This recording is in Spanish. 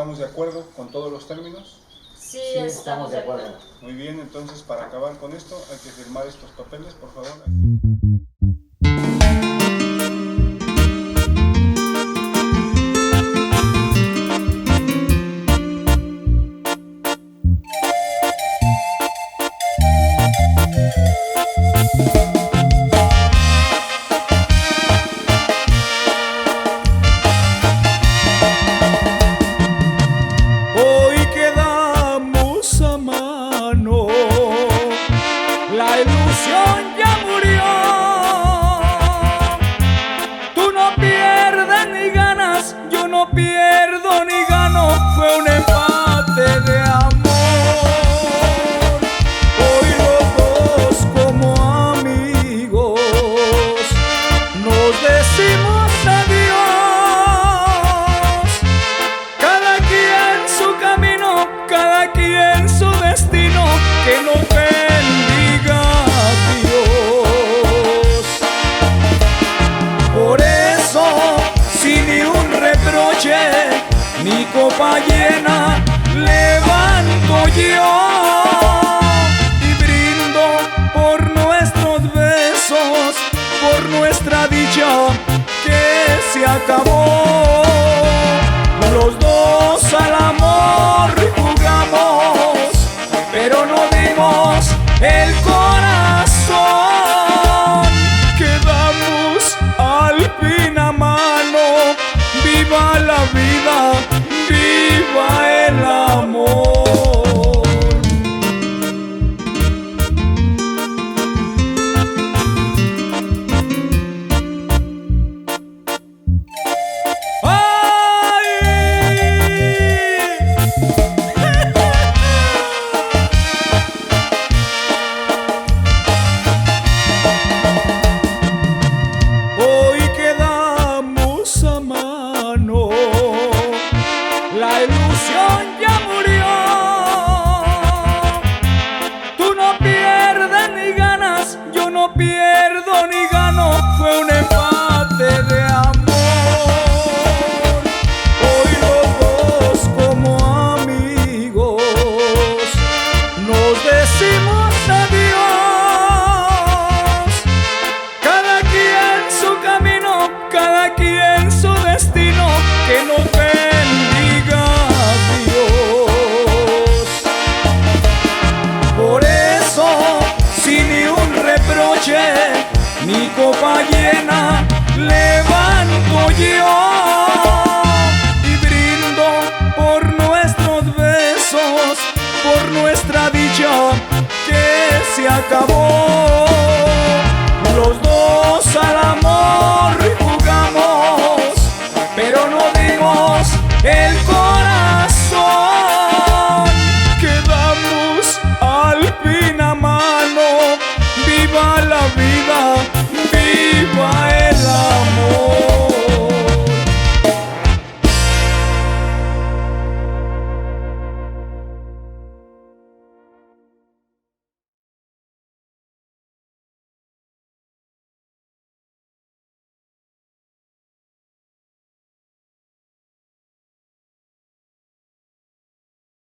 ¿Estamos de acuerdo con todos los términos? Sí, Sí, estamos de acuerdo. Muy bien, entonces para acabar con esto hay que firmar estos papeles, por favor. Hoy quedamos a mano, la ilusión ya murió. Tú no pierdes ni ganas, yo no pierdo ni gano. Fue un empate de amor. Hoy los dos como amigos nos decimos adiós. Cada quien su camino, cada quien su destino, que nos bendiga Dios. Por eso, sin ni un reproche, mi copa llena levanto yo y brindo por nuestros besos, por nuestra dicha que se acabó. Los dos al amor jugamos, pero no dimos el corazón. Quedamos al fin a mano. Viva la vida, viva el amor. Hoy quedamos a mano, la ilusión ya murió. Tú no pierdes ni ganas, yo no pierdo ni gano. Fue un empate de amor. Hoy los dos como amigos nos decimos adiós. Cada quien su camino, cada quien su destino, que nos bendiga Dios. Por eso, sin ni un reproche, mi copa llena levanto yo y brindo por nuestros besos, por nuestra dicha que se acabó. Los dos al amor